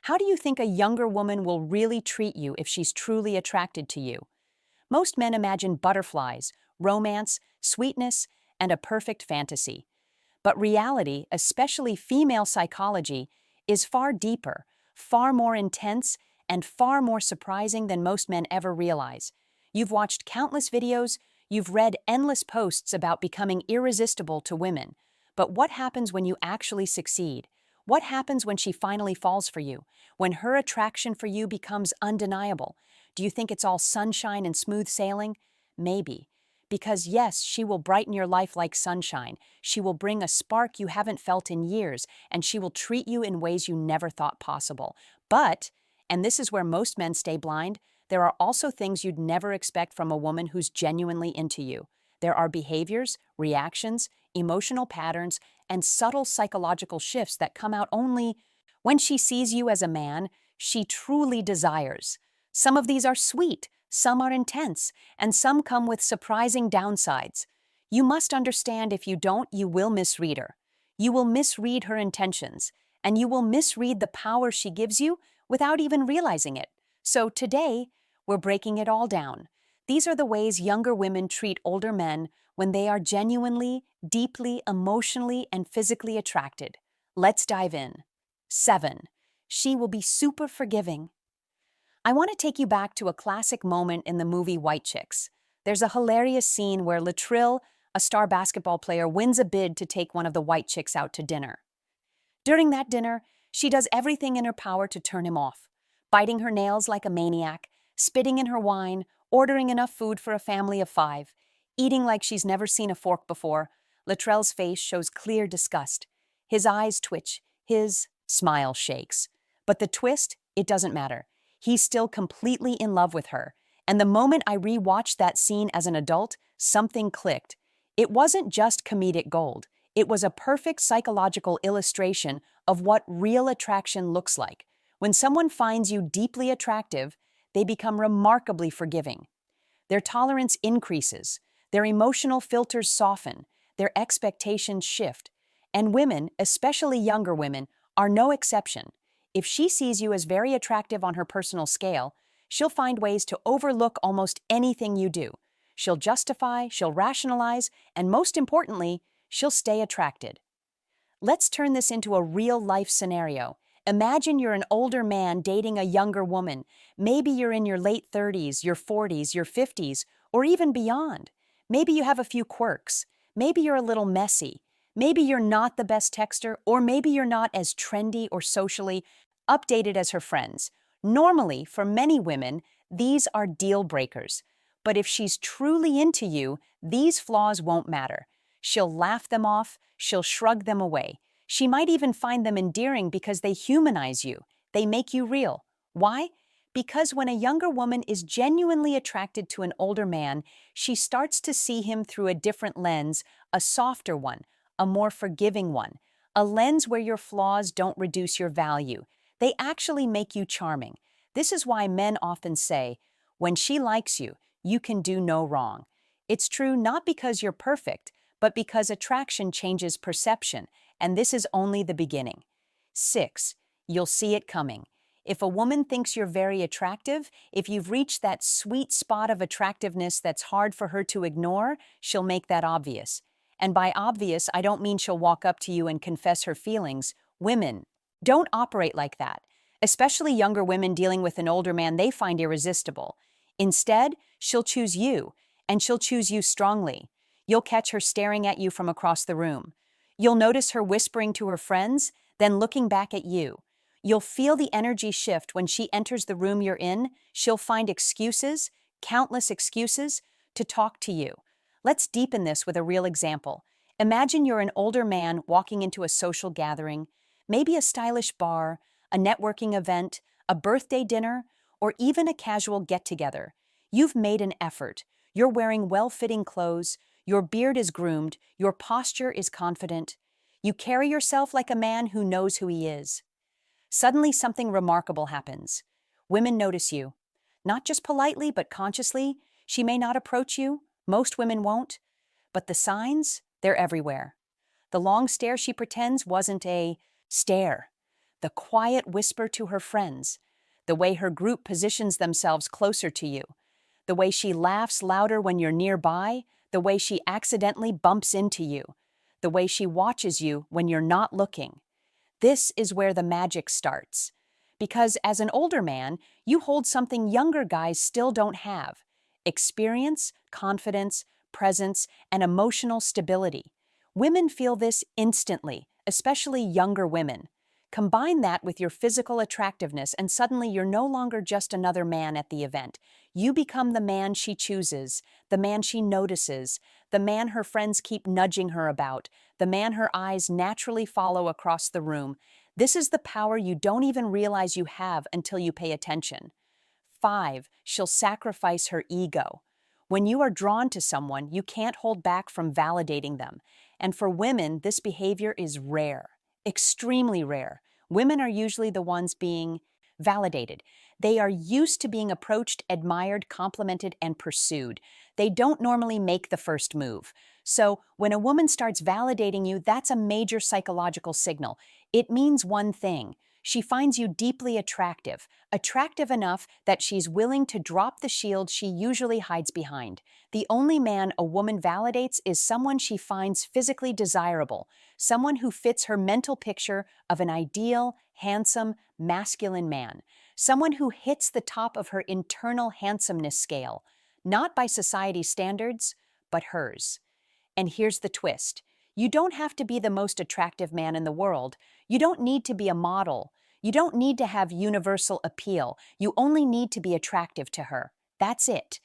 How do you think a younger woman will really treat you if she's truly attracted to you? Most men imagine butterflies, romance, sweetness, and a perfect fantasy. But reality, especially female psychology, is far deeper, far more intense, and far more surprising than most men ever realize. You've watched countless videos, you've read endless posts about becoming irresistible to women. But what happens when you actually succeed? What happens when she finally falls for you? When her attraction for you becomes undeniable? Do you think it's all sunshine and smooth sailing? Maybe. Because yes, she will brighten your life like sunshine. She will bring a spark you haven't felt in years, and she will treat you in ways you never thought possible. But, and this is where most men stay blind, there are also things you'd never expect from a woman who's genuinely into you. There are behaviors, reactions, emotional patterns, and subtle psychological shifts that come out only when she sees you as a man she truly desires. Some of these are sweet, some are intense, and some come with surprising downsides. You must understand if you don't, you will misread her. You will misread her intentions, and you will misread the power she gives you without even realizing it. So today, we're breaking it all down. These are the ways younger women treat older men when they are genuinely, deeply, emotionally, and physically attracted. Let's dive in. 7. She will be super forgiving. I want to take you back to a classic moment in the movie White Chicks. There's a hilarious scene where Latrell, a star basketball player, wins a bid to take one of the white chicks out to dinner. During that dinner, she does everything in her power to turn him off, biting her nails like a maniac, spitting in her wine, ordering enough food for a family of 5, eating like she's never seen a fork before. Latrell's face shows clear disgust. His eyes twitch, his smile shakes. But the twist, it doesn't matter. He's still completely in love with her. And the moment I rewatched that scene as an adult, something clicked. It wasn't just comedic gold. It was a perfect psychological illustration of what real attraction looks like. When someone finds you deeply attractive, they become remarkably forgiving. Their tolerance increases, their emotional filters soften, their expectations shift. And women, especially younger women, are no exception. If she sees you as very attractive on her personal scale, she'll find ways to overlook almost anything you do. She'll justify, she'll rationalize, and most importantly, she'll stay attracted. Let's turn this into a real-life scenario. Imagine you're an older man dating a younger woman. Maybe you're in your late 30s, your 40s, your 50s, or even beyond. Maybe you have a few quirks. Maybe you're a little messy. Maybe you're not the best texter, or maybe you're not as trendy or socially updated as her friends. Normally, for many women, these are deal breakers. But if she's truly into you, these flaws won't matter. She'll laugh them off, she'll shrug them away. She might even find them endearing because they humanize you. They make you real. Why? Because when a younger woman is genuinely attracted to an older man, she starts to see him through a different lens, a softer one, a more forgiving one, a lens where your flaws don't reduce your value. They actually make you charming. This is why men often say, when she likes you, you can do no wrong. It's true not because you're perfect, but because attraction changes perception, and this is only the beginning. 6. You'll see it coming. If a woman thinks you're very attractive, if you've reached that sweet spot of attractiveness that's hard for her to ignore, she'll make that obvious. And by obvious, I don't mean she'll walk up to you and confess her feelings. Women don't operate like that. Especially younger women dealing with an older man they find irresistible. Instead, she'll choose you, and she'll choose you strongly. You'll catch her staring at you from across the room. You'll notice her whispering to her friends, then looking back at you. You'll feel the energy shift when she enters the room you're in. She'll find excuses, countless excuses, to talk to you. Let's deepen this with a real example. Imagine you're an older man walking into a social gathering, maybe a stylish bar, a networking event, a birthday dinner, or even a casual get-together. You've made an effort. You're wearing well-fitting clothes, your beard is groomed, your posture is confident. You carry yourself like a man who knows who he is. Suddenly, something remarkable happens. Women notice you. Not just politely, but consciously. She may not approach you. Most women won't. But the signs, they're everywhere. The long stare she pretends wasn't a stare, the quiet whisper to her friends, the way her group positions themselves closer to you, the way she laughs louder when you're nearby, the way she accidentally bumps into you, the way she watches you when you're not looking. This is where the magic starts. Because as an older man, you hold something younger guys still don't have: experience, confidence, presence, and emotional stability. Women feel this instantly, especially younger women. Combine that with your physical attractiveness, and suddenly you're no longer just another man at the event. You become the man she chooses, the man she notices, the man her friends keep nudging her about, the man her eyes naturally follow across the room. This is the power you don't even realize you have until you pay attention. 5, she'll sacrifice her ego. When you are drawn to someone, you can't hold back from validating them. And for women, this behavior is rare, extremely rare. Women are usually the ones being validated. They are used to being approached, admired, complimented, and pursued. They don't normally make the first move. So when a woman starts validating you, that's a major psychological signal. It means one thing: she finds you deeply attractive, attractive enough that she's willing to drop the shield she usually hides behind. The only man a woman validates is someone she finds physically desirable, someone who fits her mental picture of an ideal, handsome, masculine man, someone who hits the top of her internal handsomeness scale, not by society's standards, but hers. And here's the twist: you don't have to be the most attractive man in the world. You don't need to be a model. You don't need to have universal appeal. You only need to be attractive to her. That's it.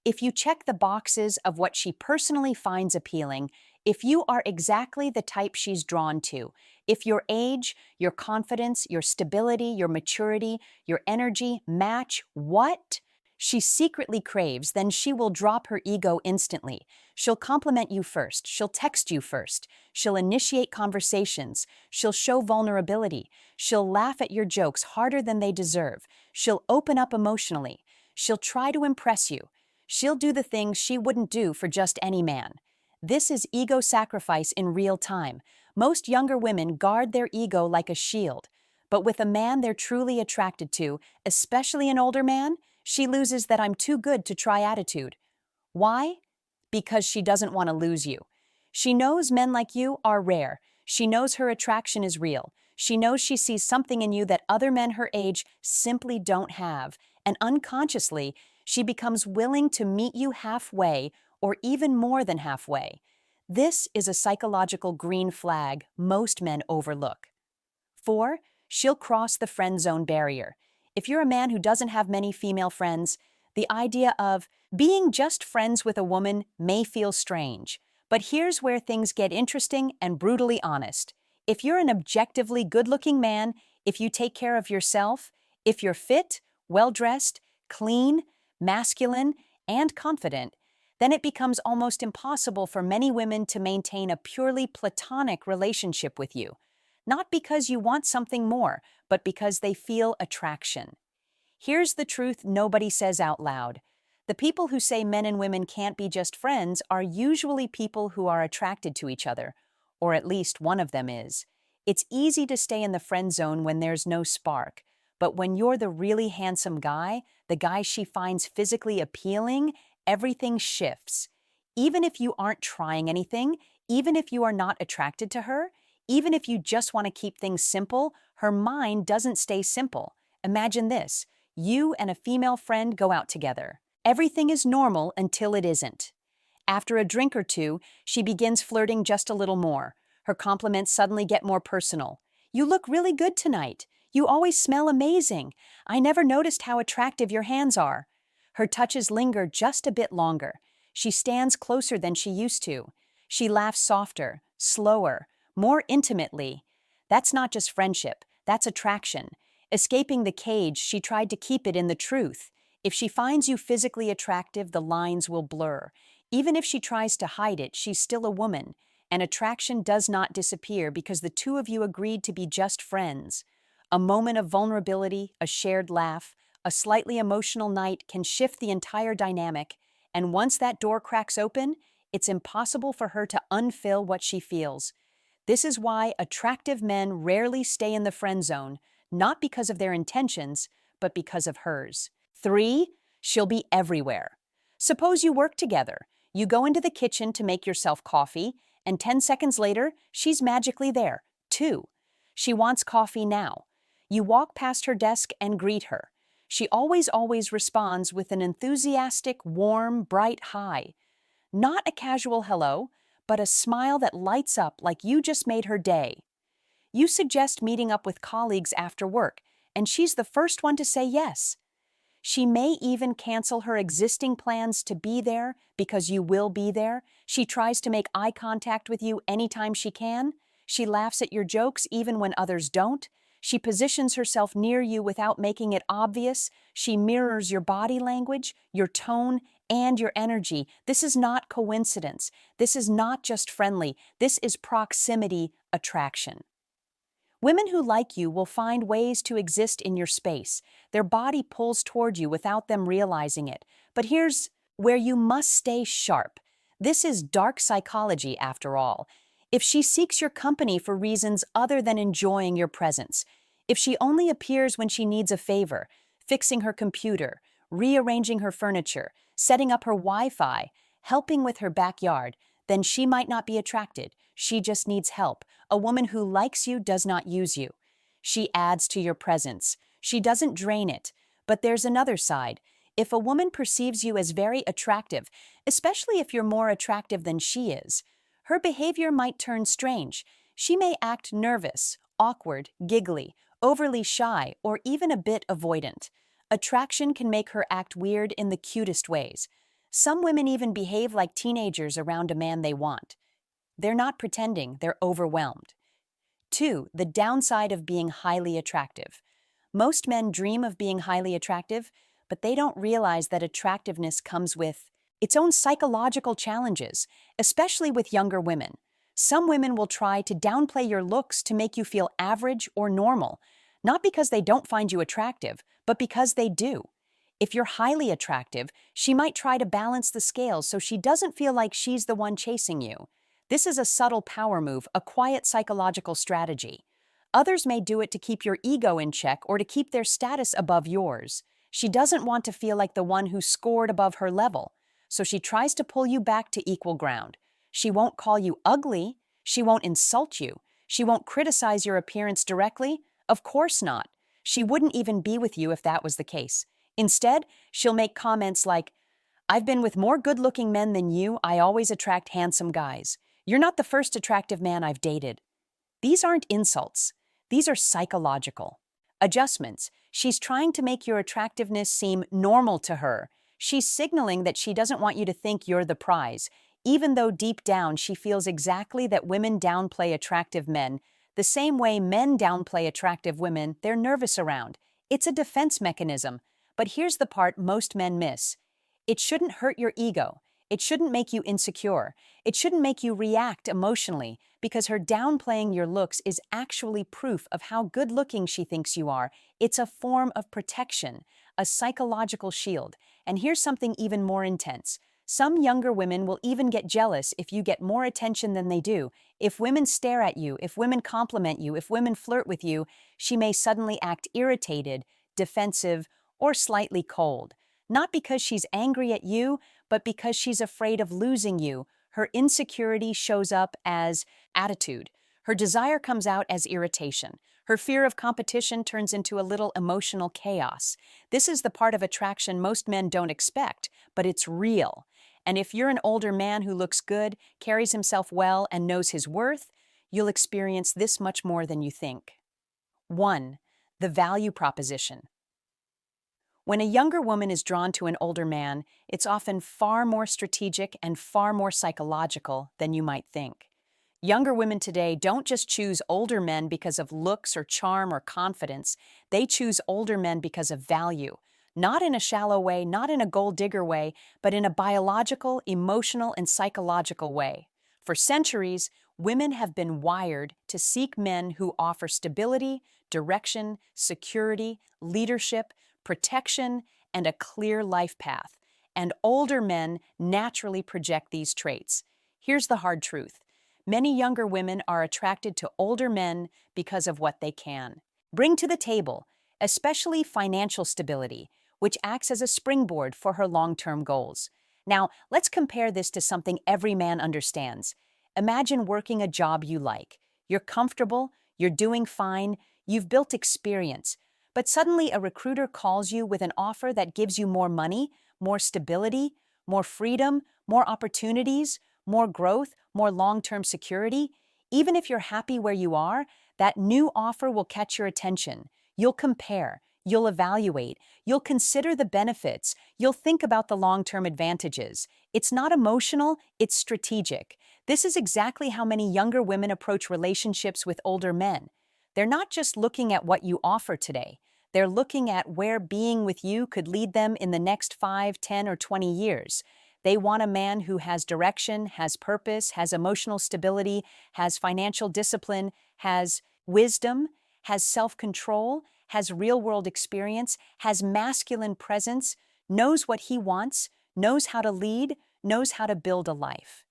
If you check the boxes of what she personally finds appealing, if you are exactly the type she's drawn to, if your age, your confidence, your stability, your maturity, your energy match what she secretly craves, then she will drop her ego instantly. She'll compliment you first. She'll text you first. She'll initiate conversations. She'll show vulnerability. She'll laugh at your jokes harder than they deserve. She'll open up emotionally. She'll try to impress you. She'll do the things she wouldn't do for just any man. This is ego sacrifice in real time. Most younger women guard their ego like a shield. But with a man they're truly attracted to, especially an older man, she loses that "I'm too good to try" attitude. Why? Because she doesn't want to lose you. She knows men like you are rare. She knows her attraction is real. She knows she sees something in you that other men her age simply don't have. And unconsciously, she becomes willing to meet you halfway, or even more than halfway. This is a psychological green flag most men overlook. 4, she'll cross the friend zone barrier. If you're a man who doesn't have many female friends, the idea of being just friends with a woman may feel strange. But here's where things get interesting and brutally honest. If you're an objectively good-looking man, if you take care of yourself, if you're fit, well-dressed, clean, masculine, and confident, then it becomes almost impossible for many women to maintain a purely platonic relationship with you. Not because you want something more, but because they feel attraction. Here's the truth nobody says out loud. The people who say men and women can't be just friends are usually people who are attracted to each other, or at least one of them is. It's easy to stay in the friend zone when there's no spark, but when you're the really handsome guy, the guy she finds physically appealing, everything shifts. Even if you aren't trying anything, even if you are not attracted to her, even if you just want to keep things simple, her mind doesn't stay simple. Imagine this: you and a female friend go out together. Everything is normal until it isn't. After a drink or two, she begins flirting just a little more. Her compliments suddenly get more personal. "You look really good tonight. You always smell amazing. I never noticed how attractive your hands are." Her touches linger just a bit longer. She stands closer than she used to. She laughs softer, slower, more intimately. That's not just friendship, that's attraction. Escaping the cage, she tried to keep it in the truth. If she finds you physically attractive, the lines will blur. Even if she tries to hide it, she's still a woman. And attraction does not disappear because the two of you agreed to be just friends. A moment of vulnerability, a shared laugh, a slightly emotional night can shift the entire dynamic. And once that door cracks open, it's impossible for her to unfill what she feels. This is why attractive men rarely stay in the friend zone, not because of their intentions, but because of hers. 3. She'll be everywhere. Suppose you work together. You go into the kitchen to make yourself coffee, and 10 seconds later, she's magically there. 2. She wants coffee now. You walk past her desk and greet her. She always responds with an enthusiastic, warm, bright hi. Not a casual hello, but a smile that lights up like you just made her day. You suggest meeting up with colleagues after work, and she's the first one to say yes. She may even cancel her existing plans to be there because you will be there. She tries to make eye contact with you anytime she can. She laughs at your jokes even when others don't. She positions herself near you without making it obvious. She mirrors your body language, your tone, and your energy. This is not coincidence. This is not just friendly. This is proximity attraction. Women who like you will find ways to exist in your space. Their body pulls toward you without them realizing it. But here's where you must stay sharp. This is dark psychology, after all. If she seeks your company for reasons other than enjoying your presence, if she only appears when she needs a favor, fixing her computer, rearranging her furniture, setting up her Wi-Fi, helping with her backyard, then she might not be attracted. She just needs help. A woman who likes you does not use you. She adds to your presence. She doesn't drain it. But there's another side. If a woman perceives you as very attractive, especially if you're more attractive than she is, her behavior might turn strange. She may act nervous, awkward, giggly, overly shy, or even a bit avoidant. Attraction can make her act weird in the cutest ways. Some women even behave like teenagers around a man they want. They're not pretending, they're overwhelmed. 2. The downside of being highly attractive. Most men dream of being highly attractive, but they don't realize that attractiveness comes with its own psychological challenges, especially with younger women. Some women will try to downplay your looks to make you feel average or normal, not because they don't find you attractive, but because they do. If you're highly attractive, she might try to balance the scales so she doesn't feel like she's the one chasing you. This is a subtle power move, a quiet psychological strategy. Others may do it to keep your ego in check or to keep their status above yours. She doesn't want to feel like the one who scored above her level, so she tries to pull you back to equal ground. She won't call you ugly. She won't insult you. She won't criticize your appearance directly. Of course not. She wouldn't even be with you if that was the case. Instead, she'll make comments like, "I've been with more good-looking men than you. I always attract handsome guys. You're not the first attractive man I've dated." These aren't insults. These are psychological adjustments. She's trying to make your attractiveness seem normal to her. She's signaling that she doesn't want you to think you're the prize, even though deep down she feels exactly that women downplay attractive men the same way men downplay attractive women they're nervous around. It's a defense mechanism. But here's the part most men miss. It shouldn't hurt your ego. It shouldn't make you insecure. It shouldn't make you react emotionally, because her downplaying your looks is actually proof of how good-looking she thinks you are. It's a form of protection, a psychological shield. And here's something even more intense. Some younger women will even get jealous if you get more attention than they do. If women stare at you, if women compliment you, if women flirt with you, she may suddenly act irritated, defensive, or slightly cold. Not because she's angry at you, but because she's afraid of losing you. Her insecurity shows up as attitude. Her desire comes out as irritation. Her fear of competition turns into a little emotional chaos. This is the part of attraction most men don't expect, but it's real. And if you're an older man who looks good, carries himself well, and knows his worth, you'll experience this much more than you think. 1. The value proposition. When a younger woman is drawn to an older man, it's often far more strategic and far more psychological than you might think. Younger women today don't just choose older men because of looks or charm or confidence. They choose older men because of value. Not in a shallow way, not in a gold digger way, but in a biological, emotional, and psychological way. For centuries, women have been wired to seek men who offer stability, direction, security, leadership, protection, and a clear life path. And older men naturally project these traits. Here's the hard truth. Many younger women are attracted to older men because of what they can bring to the table, especially financial stability, which acts as a springboard for her long-term goals. Now, let's compare this to something every man understands. Imagine working a job you like. You're comfortable, you're doing fine, you've built experience, but suddenly a recruiter calls you with an offer that gives you more money, more stability, more freedom, more opportunities, more growth, more long-term security. Even if you're happy where you are, that new offer will catch your attention. You'll compare, you'll evaluate, you'll consider the benefits, you'll think about the long-term advantages. It's not emotional, it's strategic. This is exactly how many younger women approach relationships with older men. They're not just looking at what you offer today. They're looking at where being with you could lead them in the next 5, 10, or 20 years. They want a man who has direction, has purpose, has emotional stability, has financial discipline, has wisdom, has self-control, has real-world experience, has masculine presence, knows what he wants, knows how to lead, knows how to build a life.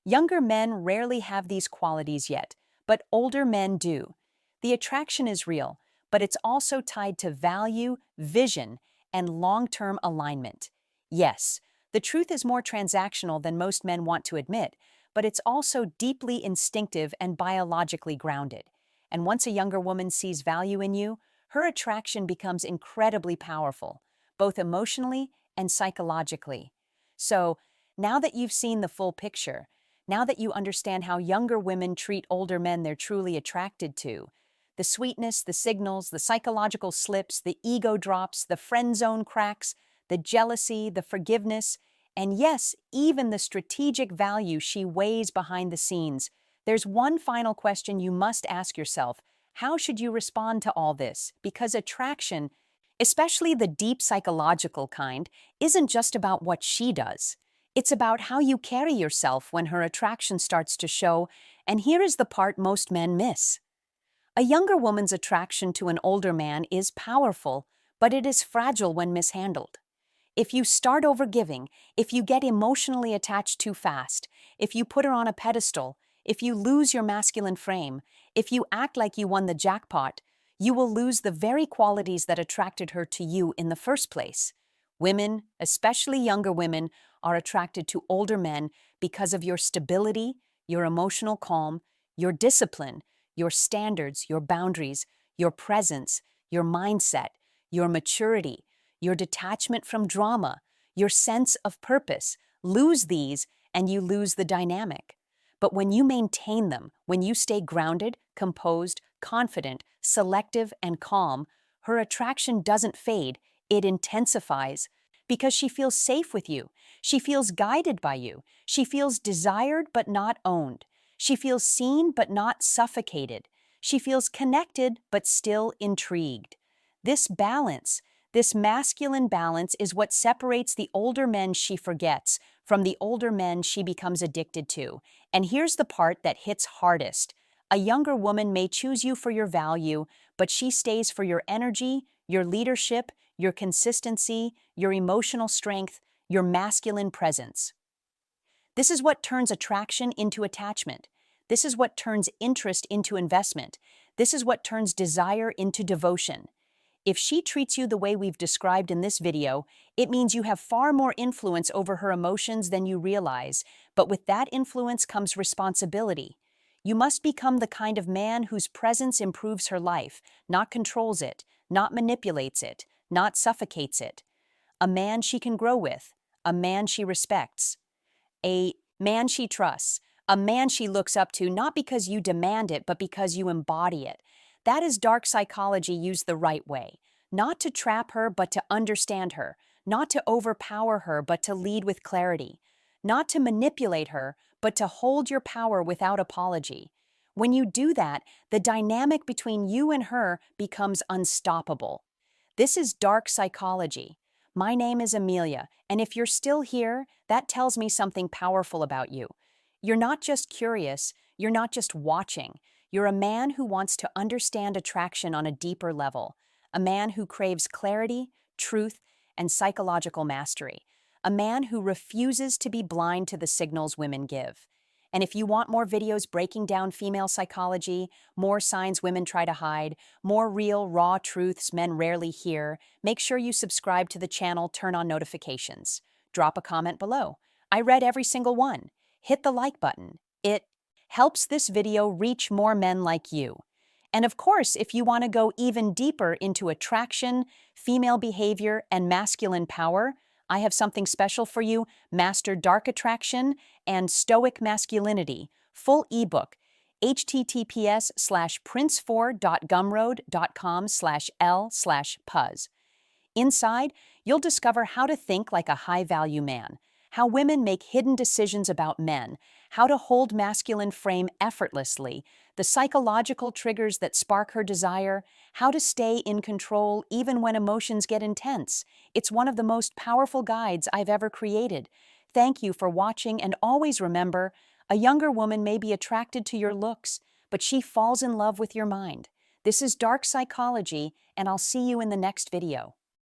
Younger men rarely have these qualities yet, but older men do. The attraction is real, but it's also tied to value, vision, and long-term alignment. Yes, the truth is more transactional than most men want to admit, but it's also deeply instinctive and biologically grounded. And once a younger woman sees value in you, her attraction becomes incredibly powerful, both emotionally and psychologically. So, now that you've seen the full picture, now that you understand how younger women treat older men they're truly attracted to, the sweetness, the signals, the psychological slips, the ego drops, the friend zone cracks, the jealousy, the forgiveness, and yes, even the strategic value she weighs behind the scenes, there's one final question you must ask yourself. How should you respond to all this? Because attraction, especially the deep psychological kind, isn't just about what she does. It's about how you carry yourself when her attraction starts to show, and here is the part most men miss. A younger woman's attraction to an older man is powerful, but it is fragile when mishandled. If you start overgiving, if you get emotionally attached too fast, if you put her on a pedestal, if you lose your masculine frame, if you act like you won the jackpot, you will lose the very qualities that attracted her to you in the first place. Women, especially younger women, are attracted to older men because of your stability, your emotional calm, your discipline, your standards, your boundaries, your presence, your mindset, your maturity, your detachment from drama, your sense of purpose. Lose these and you lose the dynamic. But when you maintain them, when you stay grounded, composed, confident, selective, and calm, her attraction doesn't fade, it intensifies. Because she feels safe with you, she feels guided by you, she feels desired but not owned, she feels seen but not suffocated, she feels connected but still intrigued. This balance, this masculine balance is what separates the older men she forgets from the older men she becomes addicted to. And here's the part that hits hardest. A younger woman may choose you for your value, but she stays for your energy, your leadership, your consistency, your emotional strength, your masculine presence. This is what turns attraction into attachment. This is what turns interest into investment. This is what turns desire into devotion. If she treats you the way we've described in this video, it means you have far more influence over her emotions than you realize, but with that influence comes responsibility. You must become the kind of man whose presence improves her life, not controls it, not manipulates it, not suffocates it. A man she can grow with, a man she respects, a man she trusts, a man she looks up to not because you demand it, but because you embody it. That is dark psychology used the right way. Not to trap her, but to understand her. Not to overpower her, but to lead with clarity. Not to manipulate her, but to hold your power without apology. When you do that, the dynamic between you and her becomes unstoppable. This is dark psychology. My name is Amelia, and if you're still here, that tells me something powerful about you. You're not just curious, you're not just watching. You're a man who wants to understand attraction on a deeper level, a man who craves clarity, truth, and psychological mastery, a man who refuses to be blind to the signals women give. And if you want more videos breaking down female psychology, more signs women try to hide, more real, raw truths men rarely hear, make sure you subscribe to the channel, turn on notifications. Drop a comment below. I read every single one. Hit the like button. It helps this video reach more men like you. And of course, if you want to go even deeper into attraction, female behavior, and masculine power, I have something special for you: Master Dark Attraction and Stoic Masculinity, full ebook, https:/prince4.gumroad.com/l/puzz. Inside, you'll discover how to think like a high-value man, how women make hidden decisions about men, how to hold masculine frame effortlessly, the psychological triggers that spark her desire, how to stay in control even when emotions get intense. It's one of the most powerful guides I've ever created. Thank you for watching, and always remember, a younger woman may be attracted to your looks, but she falls in love with your mind. This is Dark Psychology, and I'll see you in the next video.